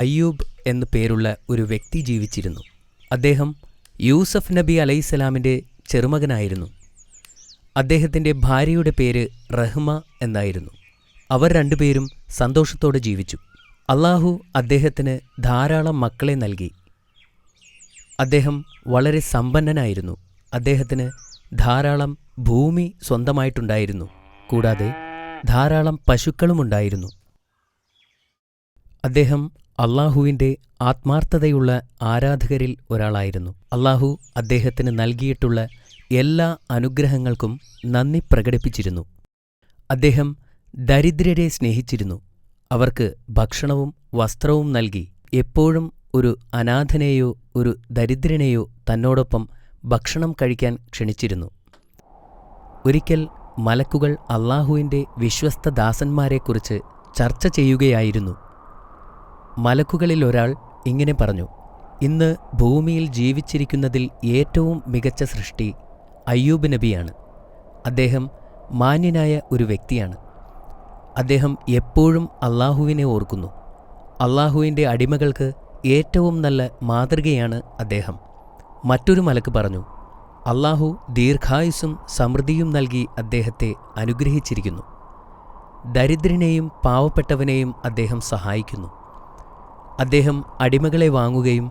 അയ്യൂബ് എന്നു പേരുള്ള ഒരു വ്യക്തി ജീവിച്ചിരുന്നു. അദ്ദേഹം യൂസഫ് നബി അലൈഹിസ്സലാമിൻ്റെ ചെറുമകനായിരുന്നു. അദ്ദേഹത്തിൻ്റെ ഭാര്യയുടെ പേര് റഹ്മ എന്നായിരുന്നു. അവർ രണ്ടുപേരും സന്തോഷത്തോടെ ജീവിച്ചു. അള്ളാഹു അദ്ദേഹത്തിന് ധാരാളം മക്കളെ നൽകി. അദ്ദേഹം വളരെ സമ്പന്നനായിരുന്നു. അദ്ദേഹത്തിന് ധാരാളം ഭൂമി സ്വന്തമായിട്ടുണ്ടായിരുന്നു. കൂടാതെ ധാരാളം പശുക്കളുമുണ്ടായിരുന്നു. അദ്ദേഹം അള്ളാഹുവിൻ്റെ ആത്മാർത്ഥതയുള്ള ആരാധകരിൽ ഒരാളായിരുന്നു. അള്ളാഹു അദ്ദേഹത്തിന് നൽകിയിട്ടുള്ള എല്ലാ അനുഗ്രഹങ്ങൾക്കും നന്ദി പ്രകടിപ്പിച്ചിരുന്നു. അദ്ദേഹം ദരിദ്രരെ സ്നേഹിച്ചിരുന്നു. അവർക്ക് ഭക്ഷണവും വസ്ത്രവും നൽകി എപ്പോഴും ഒരു അനാഥനെയോ ഒരു ദരിദ്രനെയോ തന്നോടൊപ്പം ഭക്ഷണം കഴിക്കാൻ ക്ഷണിച്ചിരുന്നു. ഒരിക്കൽ മലക്കുകൾ അള്ളാഹുവിൻ്റെ വിശ്വസ്ത ദാസന്മാരെക്കുറിച്ച് ചർച്ച ചെയ്യുകയായിരുന്നു. മലക്കുകളിൽ ഒരാൾ ഇങ്ങനെ പറഞ്ഞു: ഇന്ന് ഭൂമിയിൽ ജീവിച്ചിരിക്കുന്നതിൽ ഏറ്റവും മികച്ച സൃഷ്ടി അയ്യൂബ് നബിയാണ്. അദ്ദേഹം മാന്യനായ ഒരു വ്യക്തിയാണ്. അദ്ദേഹം എപ്പോഴും അള്ളാഹുവിനെ ഓർക്കുന്നു. അള്ളാഹുവിൻ്റെ അടിമകൾക്ക് ഏറ്റവും നല്ല മാതൃകയാണ് അദ്ദേഹം. മറ്റൊരു മലക്ക് പറഞ്ഞു: അള്ളാഹു ദീർഘായുസ്സും സമൃദ്ധിയും നൽകി അദ്ദേഹത്തെ അനുഗ്രഹിച്ചിരിക്കുന്നു. ദരിദ്രനെയും പാവപ്പെട്ടവനെയും അദ്ദേഹം സഹായിക്കുന്നു. അദ്ദേഹം അടിമകളെ വാങ്ങുകയും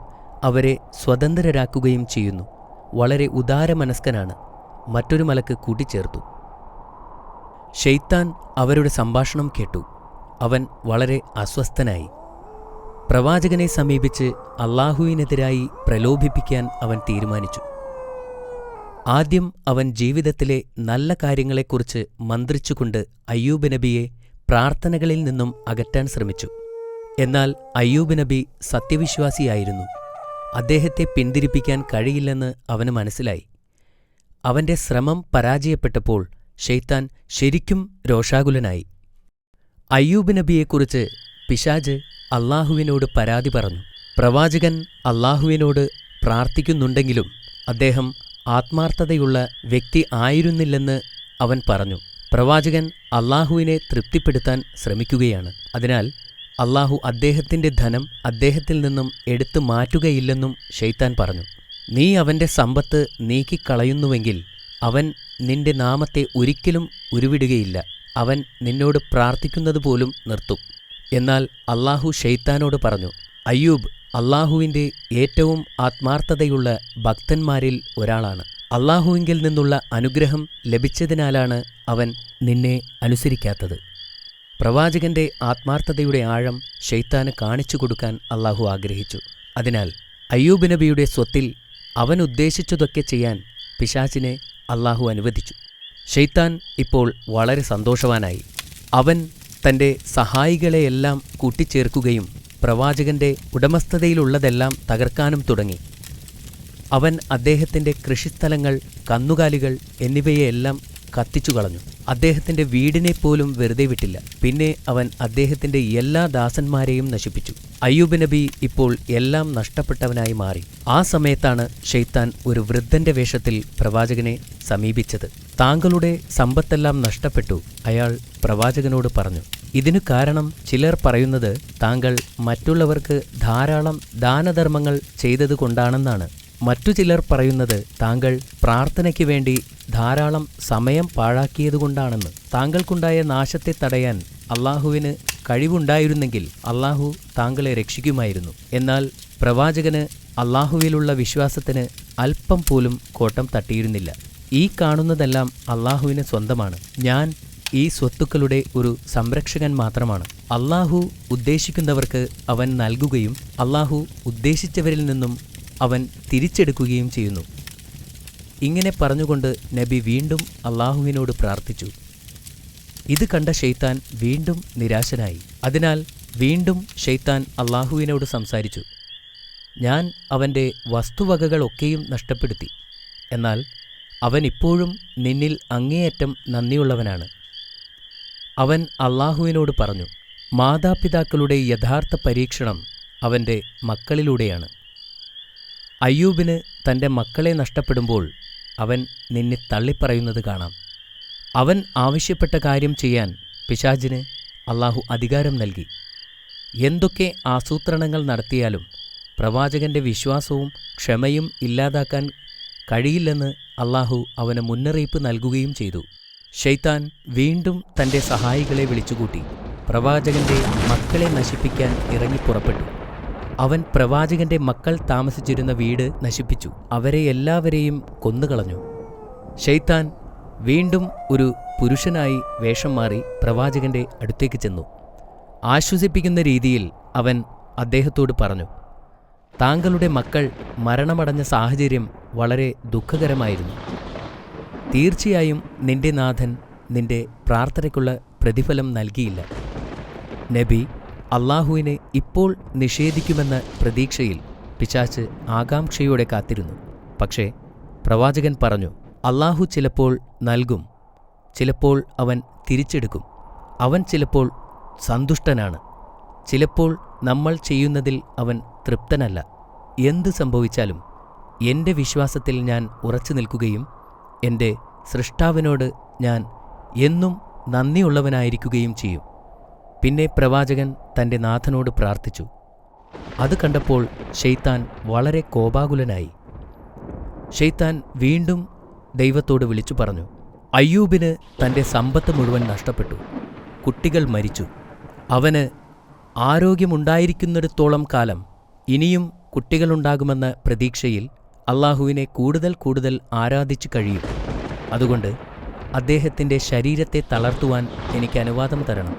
അവരെ സ്വതന്ത്രരാക്കുകയും ചെയ്യുന്നു. വളരെ ഉദാരമനസ്കനാണ്. മറ്റൊരു മലക്ക് കൂട്ടിച്ചേർത്തു. ശൈത്താൻ അവരുടെ സംഭാഷണം കേട്ടു. അവൻ വളരെ അസ്വസ്ഥനായി. പ്രവാചകനെ സമീപിച്ച് അള്ളാഹുവിനെതിരായി പ്രലോഭിപ്പിക്കാൻ അവൻ തീരുമാനിച്ചു. ആദ്യം അവൻ ജീവിതത്തിലെ നല്ല കാര്യങ്ങളെക്കുറിച്ച് മന്ത്രിച്ചുകൊണ്ട് അയ്യൂബ് നബിയെ പ്രാർത്ഥനകളിൽ നിന്നും അകറ്റാൻ ശ്രമിച്ചു. എന്നാൽ അയ്യൂബ് നബി സത്യവിശ്വാസിയായിരുന്നു. അദ്ദേഹത്തെ പിന്തിരിപ്പിക്കാൻ കഴിയില്ലെന്ന് അവന് മനസ്സിലായി. അവന്റെ ശ്രമം പരാജയപ്പെട്ടപ്പോൾ ശൈത്താൻ ശരിക്കും രോഷാകുലനായി. അയ്യൂബ് നബിയെക്കുറിച്ച് പിശാച് അള്ളാഹുവിനോട് പരാതി പറഞ്ഞു. പ്രവാചകൻ അള്ളാഹുവിനോട് പ്രാർത്ഥിക്കുന്നുണ്ടെങ്കിലും അദ്ദേഹം ആത്മാർത്ഥതയുള്ള വ്യക്തി ആയിരുന്നില്ലെന്ന് അവൻ പറഞ്ഞു. പ്രവാചകൻ അള്ളാഹുവിനെ തൃപ്തിപ്പെടുത്താൻ ശ്രമിക്കുകയാണ്. അതിനാൽ അള്ളാഹു അദ്ദേഹത്തിൻ്റെ ധനം അദ്ദേഹത്തിൽ നിന്നും എടുത്തു മാറ്റുകയില്ലെന്നും ശൈത്താൻ പറഞ്ഞു. നീ അവൻ്റെ സമ്പത്ത് നീക്കിക്കളയുന്നുവെങ്കിൽ അവൻ നിന്റെ നാമത്തെ ഒരിക്കലും ഉരുവിടുകയില്ല. അവൻ നിന്നോട് പ്രാർത്ഥിക്കുന്നതുപോലും നിർത്തും. എന്നാൽ അള്ളാഹു ശൈത്താനോട് പറഞ്ഞു: അയ്യൂബ് അള്ളാഹുവിൻ്റെ ഏറ്റവും ആത്മാർത്ഥതയുള്ള ഭക്തന്മാരിൽ ഒരാളാണ്. അള്ളാഹുവിങ്കിൽ നിന്നുള്ള അനുഗ്രഹം ലഭിച്ചതിനാലാണ് അവൻ നിന്നെ അനുസരിക്കാത്തത്. പ്രവാചകന്റെ ആത്മാർത്ഥതയുടെ ആഴം ശൈത്താന് കാണിച്ചു കൊടുക്കാൻ അള്ളാഹു ആഗ്രഹിച്ചു. അതിനാൽ അയ്യൂബ് നബിയുടെ സ്വത്തിൽ അവൻ ഉദ്ദേശിച്ചതൊക്കെ ചെയ്യാൻ പിശാചിനെ അള്ളാഹു അനുവദിച്ചു. ശൈത്താൻ ഇപ്പോൾ വളരെ സന്തോഷവാനായി. അവൻ തൻ്റെ സഹായികളെയെല്ലാം കൂട്ടിച്ചേർക്കുകയും പ്രവാചകന്റെ ഉടമസ്ഥതയിലുള്ളതെല്ലാം തകർക്കാനും തുടങ്ങി. അവൻ അദ്ദേഹത്തിൻ്റെ കൃഷിസ്ഥലങ്ങൾ, കന്നുകാലികൾ എന്നിവയെല്ലാം കത്തിച്ചു കളഞ്ഞു. അദ്ദേഹത്തിൻ്റെ വീടിനെപ്പോലും വെറുതെ വിട്ടില്ല. പിന്നെ അവൻ അദ്ദേഹത്തിൻ്റെ എല്ലാ ദാസന്മാരെയും നശിപ്പിച്ചു. അയ്യൂബ് നബി ഇപ്പോൾ എല്ലാം നഷ്ടപ്പെട്ടവനായി മാറി. ആ സമയത്താണ് ശൈത്താൻ ഒരു വൃദ്ധന്റെ വേഷത്തിൽ പ്രവാചകനെ സമീപിച്ചത്. താങ്കളുടെ സമ്പത്തെല്ലാം നഷ്ടപ്പെട്ടു, അയാൾ പ്രവാചകനോട് പറഞ്ഞു. ഇതിനു കാരണം ചിലർ പറയുന്നത് താങ്കൾ മറ്റുള്ളവർക്ക് ധാരാളം ദാനധർമ്മങ്ങൾ ചെയ്തതുകൊണ്ടാണെന്നാണ്. മറ്റു ചിലർ പറയുന്നത് താങ്കൾ പ്രാർത്ഥനയ്ക്ക് വേണ്ടി ധാരാളം സമയം പാഴാക്കിയതുകൊണ്ടാണെന്ന്. താങ്കൾക്കുണ്ടായ നാശത്തെ തടയാൻ അള്ളാഹുവിന് കഴിവുണ്ടായിരുന്നെങ്കിൽ അള്ളാഹു താങ്കളെ രക്ഷിക്കുമായിരുന്നു. എന്നാൽ പ്രവാചകന് അള്ളാഹുവിലുള്ള വിശ്വാസത്തിന് അല്പം പോലും കോട്ടം തട്ടിയിരുന്നില്ല. ഈ കാണുന്നതെല്ലാം അള്ളാഹുവിന് സ്വന്തമാണ്. ഞാൻ ഈ സ്വത്തുക്കളുടെ ഒരു സംരക്ഷകൻ മാത്രമാണ്. അള്ളാഹു ഉദ്ദേശിക്കുന്നവർക്ക് അവൻ നൽകുകയും അള്ളാഹു ഉദ്ദേശിച്ചവരിൽ നിന്നും അവൻ തിരിച്ചെടുക്കുകയും ചെയ്യുന്നു. ഇങ്ങനെ പറഞ്ഞുകൊണ്ട് നബി വീണ്ടും അള്ളാഹുവിനോട് പ്രാർത്ഥിച്ചു. ഇത് കണ്ട ശൈത്താൻ വീണ്ടും നിരാശനായി. അതിനാൽ വീണ്ടും ശൈത്താൻ അള്ളാഹുവിനോട് സംസാരിച്ചു: ഞാൻ അവൻ്റെ വസ്തുവകകളൊക്കെയും നഷ്ടപ്പെടുത്തി. എന്നാൽ അവൻ ഇപ്പോഴും നിന്നിൽ അങ്ങേയറ്റം നന്ദിയുള്ളവനാണ്. അവൻ അള്ളാഹുവിനോട് പറഞ്ഞു: മാതാപിതാക്കളുടെ യഥാർത്ഥ പരീക്ഷണം അവൻ്റെ മക്കളിലൂടെയാണ്. അയ്യൂബിന് തൻ്റെ മക്കളെ നഷ്ടപ്പെടുമ്പോൾ അവൻ നിന്നെ തള്ളിപ്പറയുന്നത് കാണാം. അവൻ ആവശ്യപ്പെട്ട കാര്യം ചെയ്യാൻ പിശാചിന് അള്ളാഹു അധികാരം നൽകി. എന്തൊക്കെ ആസൂത്രണങ്ങൾ നടത്തിയാലും പ്രവാചകന്റെ വിശ്വാസവും ക്ഷമയും ഇല്ലാതാക്കാൻ കഴിയില്ലെന്ന് അല്ലാഹു അവന് മുന്നറിയിപ്പ് നൽകുകയും ചെയ്തു. ശൈത്താൻ വീണ്ടും തന്റെ സഹായികളെ വിളിച്ചുകൂട്ടി പ്രവാചകന്റെ മക്കളെ നശിപ്പിക്കാൻ ഇറങ്ങിപ്പുറപ്പെട്ടു. അവൻ പ്രവാചകന്റെ മക്കൾ താമസിച്ചിരുന്ന വീട് നശിപ്പിച്ചു. അവരെ എല്ലാവരെയും കൊന്നുകളഞ്ഞു. ശൈത്താൻ വീണ്ടും ഒരു പുരുഷനായി വേഷം മാറി പ്രവാചകന്റെ അടുത്തേക്ക് ചെന്നു. ആശ്വസിപ്പിക്കുന്ന രീതിയിൽ അവൻ അദ്ദേഹത്തോട് പറഞ്ഞു, താങ്കളുടെ മക്കൾ മരണമടഞ്ഞ സാഹചര്യം വളരെ ദുഃഖകരമായിരുന്നു. തീർച്ചയായും നിന്റെ നാഥൻ നിന്റെ പ്രാർത്ഥനയ്ക്കുള്ള പ്രതിഫലം നൽകിയില്ല. നബി അല്ലാഹുവിനെ ഇപ്പോൾ നിഷേധിക്കുമെന്ന പ്രതീക്ഷയിൽ പിശാച് ആകാംക്ഷയോടെ കാത്തിരുന്നു. പക്ഷേ പ്രവാചകൻ പറഞ്ഞു, അല്ലാഹു ചിലപ്പോൾ നൽകും, ചിലപ്പോൾ അവൻ തിരിച്ചെടുക്കും. അവൻ ചിലപ്പോൾ സന്തുഷ്ടനാണ്, ചിലപ്പോൾ നമ്മൾ ചെയ്യുന്നതിൽ അവൻ തൃപ്തനല്ല. എന്ത് സംഭവിച്ചാലും എൻ്റെ വിശ്വാസത്തിൽ ഞാൻ ഉറച്ചു നിൽക്കുകയും എൻ്റെ സൃഷ്ടാവിനോട് ഞാൻ എന്നും നന്ദിയുള്ളവനായിരിക്കുകയും ചെയ്യും. പിന്നെ പ്രവാചകൻ തൻ്റെ നാഥനോട് പ്രാർത്ഥിച്ചു. അത് കണ്ടപ്പോൾ ശൈത്താൻ വളരെ കോപാകുലനായി. ശൈത്താൻ വീണ്ടും ദൈവത്തോട് വിളിച്ചു പറഞ്ഞു, അയ്യൂബിന് തൻ്റെ സമ്പത്ത് മുഴുവൻ നഷ്ടപ്പെട്ടു, കുട്ടികൾ മരിച്ചു. അവന് ആരോഗ്യമുണ്ടായിരിക്കുന്നിടത്തോളം കാലം ഇനിയും കുട്ടികളുണ്ടാകുമെന്ന പ്രതീക്ഷയിൽ അല്ലാഹുവിനെ കൂടുതൽ കൂടുതൽ ആരാധിച്ചു കഴിയും. അതുകൊണ്ട് അദ്ദേഹത്തിൻ്റെ ശരീരത്തെ തളർത്തുവാൻ എനിക്ക് അനുവാദം തരണം.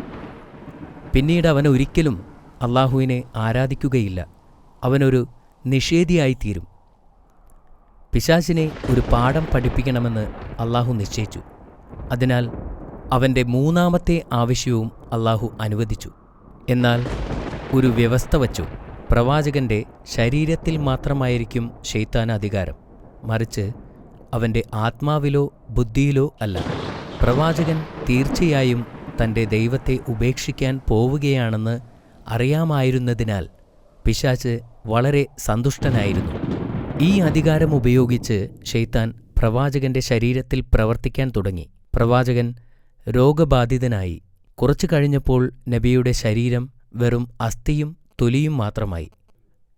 പിന്നീട് അവൻ ഒരിക്കലും അല്ലാഹുവിനെ ആരാധിക്കുകയില്ല. അവനൊരു നിഷേധിയായിത്തീരും. പിശാചിനെ ഒരു പാഠം പഠിപ്പിക്കണമെന്ന് അല്ലാഹു നിശ്ചയിച്ചു. അതിനാൽ അവൻ്റെ മൂന്നാമത്തെ ആവശ്യവും അല്ലാഹു അനുവദിച്ചു. എന്നാൽ ഒരു വ്യവസ്ഥ വച്ചു. പ്രവാചകന്റെ ശരീരത്തിൽ മാത്രമായിരിക്കും ശൈത്താൻ അധികാരം, മറിച്ച് അവൻ്റെ ആത്മാവിലോ ബുദ്ധിയിലോ അല്ല. പ്രവാചകൻ തീർച്ചയായും തൻ്റെ ദൈവത്തെ ഉപേക്ഷിക്കാൻ പോവുകയാണെന്ന് അറിയാമായിരുന്നതിനാൽ പിശാച് വളരെ സന്തുഷ്ടനായിരുന്നു. ഈ അധികാരം ഉപയോഗിച്ച് ശൈത്താൻ പ്രവാചകന്റെ ശരീരത്തിൽ പ്രവർത്തിക്കാൻ തുടങ്ങി. പ്രവാചകൻ രോഗബാധിതനായി. കുറച്ചു കഴിഞ്ഞപ്പോൾ നബിയുടെ ശരീരം വെറും അസ്ഥിയും തൊലിയും മാത്രമായി.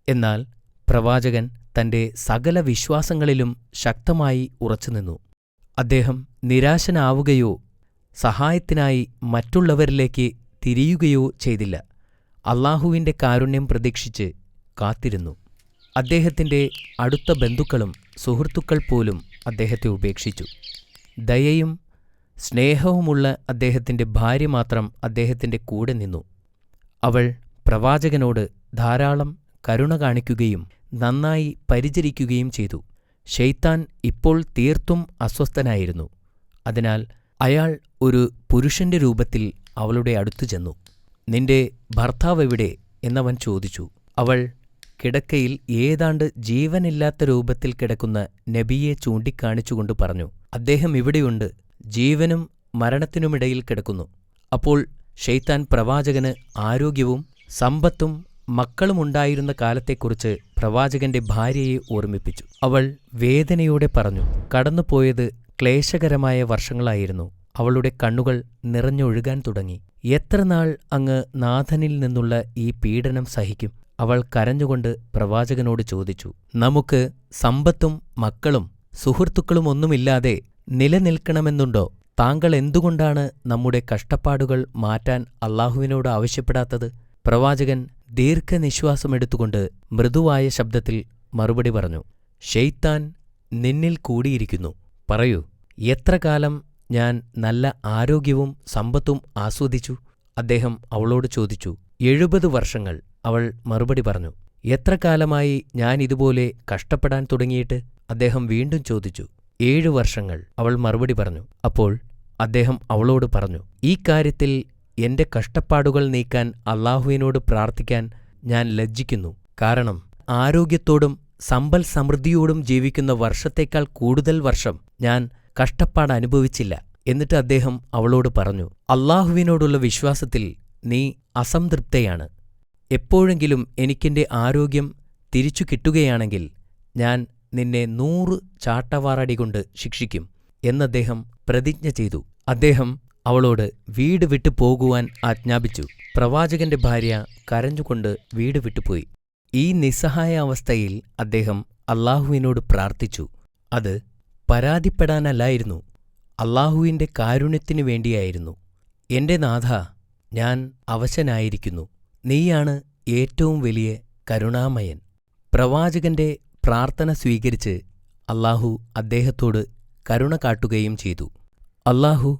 എന്നാൽ പ്രവാചകൻ തൻ്റെ സകല വിശ്വാസങ്ങളിലും ശക്തമായി ഉറച്ചുനിന്നു. അദ്ദേഹം നിരാശനാവുകയോ സഹായത്തിനായി മറ്റുള്ളവരിലേക്ക് തിരിയുകയോ ചെയ്തില്ല. അല്ലാഹുവിൻ്റെ കാരുണ്യം പ്രതീക്ഷിച്ച് കാത്തിരുന്നു. അദ്ദേഹത്തിൻ്റെ അടുത്ത ബന്ധുക്കളും സുഹൃത്തുക്കൾ പോലും അദ്ദേഹത്തെ ഉപേക്ഷിച്ചു. ദയയും സ്നേഹവുമുള്ള അദ്ദേഹത്തിൻ്റെ ഭാര്യ മാത്രം അദ്ദേഹത്തിൻ്റെ കൂടെ നിന്നു. അവൾ പ്രവാചകനോട് ധാരാളം കരുണ കാണിക്കുകയും നന്നായി പരിചരിക്കുകയും ചെയ്തു. ശൈത്താൻ ഇപ്പോൾ തീർത്തും അസ്വസ്ഥനായിരുന്നു. അതിനാൽ അയാൾ ഒരു പുരുഷന്റെ രൂപത്തിൽ അവളുടെ അടുത്തു ചെന്നു. നിന്റെ ഭർത്താവ് എവിടെ എന്നവൻ ചോദിച്ചു. അവൾ കിടക്കയിൽ ഏതാണ്ട് ജീവനില്ലാത്ത രൂപത്തിൽ കിടക്കുന്ന നബിയെ ചൂണ്ടിക്കാണിച്ചുകൊണ്ട് പറഞ്ഞു, അദ്ദേഹം ഇവിടെയുണ്ട്, ജീവനും മരണത്തിനുമിടയിൽ കിടക്കുന്നു. അപ്പോൾ ശൈത്താൻ പ്രവാചകന് ആരോഗ്യവും സമ്പത്തും മക്കളുമുണ്ടായിരുന്ന കാലത്തെക്കുറിച്ച് പ്രവാചകന്റെ ഭാര്യയെ ഓർമ്മിപ്പിച്ചു. അവൾ വേദനയോടെ പറഞ്ഞു, കടന്നുപോയത് ക്ലേശകരമായ വർഷങ്ങളായിരുന്നു. അവളുടെ കണ്ണുകൾ നിറഞ്ഞൊഴുകാൻ തുടങ്ങി. എത്ര നാൾ അങ്ങ് നാഥനിൽ നിന്നുള്ള ഈ പീഡനം സഹിക്കും? അവൾ കരഞ്ഞുകൊണ്ട് പ്രവാചകനോട് ചോദിച്ചു, നമുക്ക് സമ്പത്തും മക്കളും സുഹൃത്തുക്കളും ഒന്നുമില്ലാതെ നിലനിൽക്കണമെന്നുണ്ടോ? താങ്കൾ എന്തുകൊണ്ടാണ് നമ്മുടെ കഷ്ടപ്പാടുകൾ മാറ്റാൻ അല്ലാഹുവിനോട് ആവശ്യപ്പെടാത്തത്? പ്രവാചകൻ ദീർഘനിശ്വാസമെടുത്തുകൊണ്ട് മൃദുവായ ശബ്ദത്തിൽ മറുപടി പറഞ്ഞു, ശൈത്താൻ നിന്നിൽ കൂടിയിരിക്കുന്നു. പറയൂ, എത്ര കാലം ഞാൻ നല്ല ആരോഗ്യവും സമ്പത്തും ആസ്വദിച്ചു? അദ്ദേഹം അവളോട് ചോദിച്ചു. 70 വർഷങ്ങൾ, അവൾ മറുപടി പറഞ്ഞു. എത്ര കാലമായി ഞാൻ ഇതുപോലെ കഷ്ടപ്പെടാൻ തുടങ്ങിയിട്ട്? അദ്ദേഹം വീണ്ടും ചോദിച്ചു. 7 വർഷങ്ങൾ, അവൾ മറുപടി പറഞ്ഞു. അപ്പോൾ അദ്ദേഹം അവളോട് പറഞ്ഞു, ഈ കാര്യത്തിൽ എന്റെ കഷ്ടപ്പാടുകൾ നീക്കാൻ അല്ലാഹുവിനോട് പ്രാർത്ഥിക്കാൻ ഞാൻ ലജ്ജിക്കുന്നു. കാരണം ആരോഗ്യത്തോടും സമ്പൽ സമൃദ്ധിയോടും ജീവിക്കുന്ന വർഷത്തേക്കാൾ കൂടുതൽ വർഷം ഞാൻ കഷ്ടപ്പാട് അനുഭവിച്ചില്ല. എന്നിട്ട് അദ്ദേഹം അവളോട് പറഞ്ഞു, അല്ലാഹുവിനോടുള്ള വിശ്വാസത്തിൽ നീ അസംതൃപ്തയാണ്. എപ്പോഴെങ്കിലും എനിക്കെന്റെ ആരോഗ്യം തിരിച്ചു കിട്ടുകയാണെങ്കിൽ ഞാൻ നിന്നെ 100 ചാട്ടവാറടികൊണ്ട് ശിക്ഷിക്കും എന്നദ്ദേഹം പ്രതിജ്ഞ ചെയ്തു. അദ്ദേഹം അവളോട് വീട് വിട്ടു പോകുവാൻ ആജ്ഞാപിച്ചു. പ്രവാചകന്റെ ഭാര്യ കരഞ്ഞുകൊണ്ട് വീട് വിട്ടുപോയി. ഈ നിസ്സഹായ അവസ്ഥയിൽ അദ്ദേഹം അല്ലാഹുവിനോട് പ്രാർത്ഥിച്ചു. അത് പരാതിപ്പെടാനല്ലായിരുന്നു, അല്ലാഹുവിന്റെ കാരുണ്യത്തിനു വേണ്ടിയായിരുന്നു. എന്റെ നാഥാ, ഞാൻ അവശനായിരിക്കുന്നു. നീയാണ് ഏറ്റവും വലിയ കരുണാമയൻ. പ്രവാചകന്റെ പ്രാർത്ഥന സ്വീകരിച്ച് അല്ലാഹു അദ്ദേഹത്തോട് കരുണ കാട്ടുകയും ചെയ്തു. അല്ലാഹു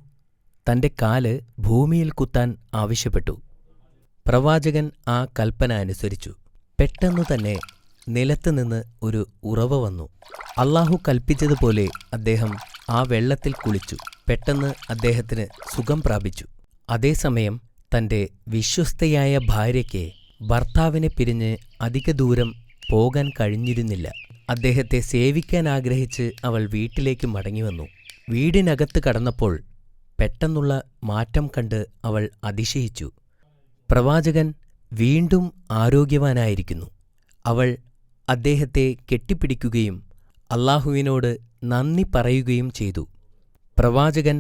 തന്റെ കാല് ഭൂമിയിൽ കുത്താൻ ആവശ്യപ്പെട്ടു. പ്രവാചകൻ ആ കൽപ്പന അനുസരിച്ചു. പെട്ടെന്നു തന്നെ നിലത്തുനിന്ന് ഒരു ഉറവ വന്നു. അല്ലാഹു കൽപ്പിച്ചതുപോലെ അദ്ദേഹം ആ വെള്ളത്തിൽ കുളിച്ചു. പെട്ടെന്ന് അദ്ദേഹത്തിന് സുഖം പ്രാപിച്ചു. അതേസമയം തന്റെ വിശ്വസ്തയായ ഭാര്യയ്ക്ക് ഭർത്താവിനെ പിരിഞ്ഞ് അധിക ദൂരം പോകാൻ കഴിഞ്ഞിരുന്നില്ല. അദ്ദേഹത്തെ സേവിക്കാൻ ആഗ്രഹിച്ച് അവൾ വീട്ടിലേക്ക് മടങ്ങിവന്നു. വീടിനകത്ത് കടന്നപ്പോൾ പെട്ടെന്നുള്ള മാറ്റം കണ്ട് അവൾ അതിശയിച്ചു. പ്രവാചകൻ വീണ്ടും ആരോഗ്യവാനായിരിക്കുന്നു. അവൾ അദ്ദേഹത്തെ കെട്ടിപ്പിടിക്കുകയും അല്ലാഹുവിനോട് നന്ദി പറയുകയും ചെയ്തു. പ്രവാചകൻ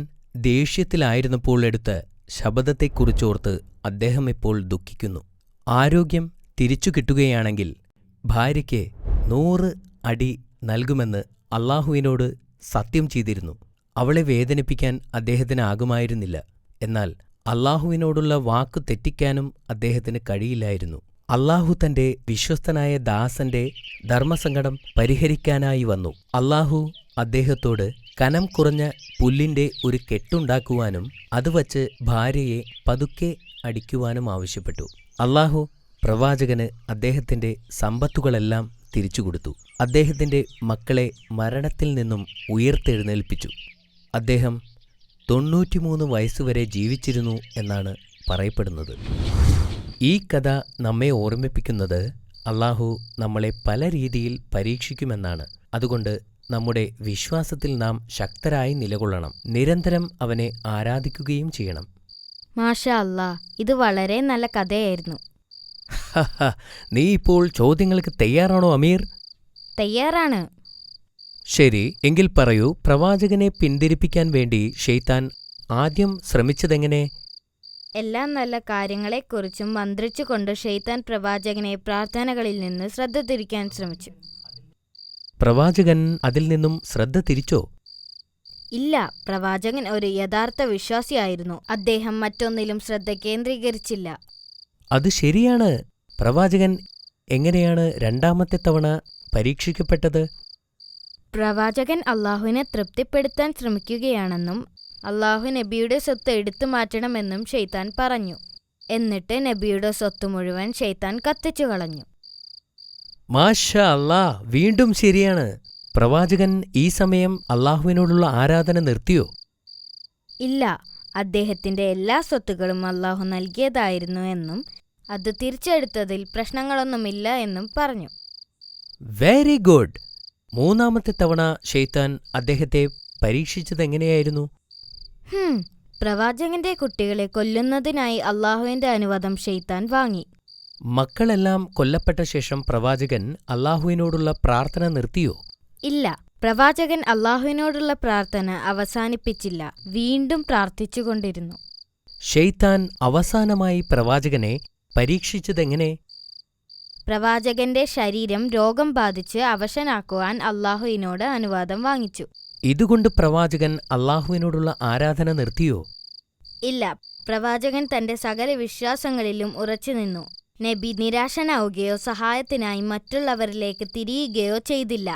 ദേഷ്യത്തിലായിരുന്നപ്പോൾ എടുത്ത ശപഥത്തെക്കുറിച്ചോർത്ത് അദ്ദേഹം ഇപ്പോൾ ദുഃഖിക്കുന്നു. ആരോഗ്യം തിരിച്ചു കിട്ടുകയാണെങ്കിൽ ഭാര്യയ്ക്ക് 100 അടി നൽകുമെന്ന് അല്ലാഹുവിനോട് സത്യം ചെയ്തിരുന്നു. അവളെ വേദനിപ്പിക്കാൻ അദ്ദേഹത്തിനാകുമായിരുന്നില്ല. എന്നാൽ അല്ലാഹുവിനോടുള്ള വാക്കു തെറ്റിക്കാനും അദ്ദേഹത്തിന് കഴിയില്ലായിരുന്നു. അല്ലാഹു തന്റെ വിശ്വസ്തനായ ദാസന്റെ ധർമ്മസങ്കടം പരിഹരിക്കാനായി വന്നു. അല്ലാഹു അദ്ദേഹത്തോട് കനം കുറഞ്ഞ പുല്ലിന്റെ ഒരു കെട്ടുണ്ടാക്കുവാനും അതുവച്ച് ഭാര്യയെ പതുക്കെ അടിക്കുവാനും ആവശ്യപ്പെട്ടു. അല്ലാഹു പ്രവാചകന് അദ്ദേഹത്തിന്റെ സമ്പത്തുകളെല്ലാം തിരിച്ചുകൊടുത്തു. അദ്ദേഹത്തിന്റെ മക്കളെ മരണത്തിൽ നിന്നും ഉയർത്തെഴുന്നേൽപ്പിച്ചു. അദ്ദേഹം 93 വയസ്സുവരെ ജീവിച്ചിരുന്നു എന്നാണ് പറയപ്പെടുന്നത്. ഈ കഥ നമ്മെ ഓർമ്മിപ്പിക്കുന്നത് അല്ലാഹു നമ്മളെ പല രീതിയിൽ പരീക്ഷിക്കുമെന്നാണ്. അതുകൊണ്ട് നമ്മുടെ വിശ്വാസത്തിൽ നാം ശക്തരായി നിലകൊള്ളണം. നിരന്തരം അവനെ ആരാധിക്കുകയും ചെയ്യണം. മാഷാ അല്ലാ, ഇത് വളരെ നല്ല കഥയായിരുന്നു. നീ ഇപ്പോൾ ചോദ്യങ്ങൾക്ക് തയ്യാറാണോ അമീർ? തയ്യാറാണ്. ശരി, എങ്കിൽ പറയൂ, പ്രവാചകനെ പിന്തിരിപ്പിക്കാൻ വേണ്ടി ശൈത്താൻ ആദ്യം ശ്രമിച്ചതെങ്ങനെ? എല്ലാ നല്ല കാര്യങ്ങളെക്കുറിച്ചും മന്ത്രിച്ചുകൊണ്ട് ശൈത്താൻ പ്രവാചകനെ പ്രാർത്ഥനകളിൽ നിന്ന് ശ്രദ്ധ തിരിക്കാൻ ശ്രമിച്ചു. പ്രവാചകൻ അതിൽ നിന്നും ശ്രദ്ധ തിരിച്ചോ? ഇല്ല, പ്രവാചകൻ ഒരു യഥാർത്ഥ വിശ്വാസിയായിരുന്നു. അദ്ദേഹം മറ്റൊന്നിലും ശ്രദ്ധ കേന്ദ്രീകരിച്ചില്ല. അത് ശരിയാണ്. പ്രവാചകൻ എങ്ങനെയാണ് രണ്ടാമത്തെ തവണ പരീക്ഷിക്കപ്പെട്ടത്? പ്രവാചകൻ അള്ളാഹുവിനെ തൃപ്തിപ്പെടുത്താൻ ശ്രമിക്കുകയാണെന്നും അള്ളാഹു നബിയുടെ സ്വത്ത് എടുത്തു മാറ്റണമെന്നും ശൈത്താൻ പറഞ്ഞു. എന്നിട്ട് നബിയുടെ സ്വത്ത് മുഴുവൻ ശൈത്താൻ കത്തിച്ചു കളഞ്ഞു. മാഷാ അല്ലാ, വീണ്ടും ശരിയാണ്. പ്രവാചകൻ ഈ സമയം അല്ലാഹുവിനോടുള്ള ആരാധന നിർത്തിയോ? ഇല്ല, അദ്ദേഹത്തിന്റെ എല്ലാ സ്വത്തുകളും അള്ളാഹു നൽകിയതായിരുന്നു എന്നും അത് തിരിച്ചെടുത്തതിൽ പ്രശ്നങ്ങളൊന്നുമില്ല എന്നും പറഞ്ഞു. Very good. മൂന്നാമത്തെ തവണ ശൈത്താൻ അദ്ദേഹത്തെ പരീക്ഷിച്ചതെങ്ങനെയായിരുന്നു? പ്രവാചകന്റെ കുട്ടികളെ കൊല്ലുന്നതിനായി അള്ളാഹുവിന്റെ അനുവാദം ശൈത്താൻ വാങ്ങി. മക്കളെല്ലാം കൊല്ലപ്പെട്ട ശേഷം പ്രവാചകൻ അല്ലാഹുവിനോടുള്ള പ്രാർത്ഥന നിർത്തിയോ? ഇല്ല, പ്രവാചകൻ അള്ളാഹുവിനോടുള്ള പ്രാർത്ഥന അവസാനിപ്പിച്ചില്ല. വീണ്ടും പ്രാർത്ഥിച്ചുകൊണ്ടിരുന്നു. ശൈത്താൻ അവസാനമായി പ്രവാചകനെ പരീക്ഷിച്ചതെങ്ങനെ? പ്രവാചകന്റെ ശരീരം രോഗം ബാധിച്ച് അവശനാക്കുവാൻ അള്ളാഹുവിനോട് അനുവാദം വാങ്ങിച്ചു. ഇതുകൊണ്ട് പ്രവാചകൻ അല്ലാഹുവിനോടുള്ള ആരാധന നിർത്തിയോ? ഇല്ല, പ്രവാചകൻ തന്റെ സകല വിശ്വാസങ്ങളിലും ഉറച്ചുനിന്നു. നബി നിരാശനാവുകയോ സഹായത്തിനായി മറ്റുള്ളവരിലേക്ക് തിരിയുകയോ ചെയ്തില്ല.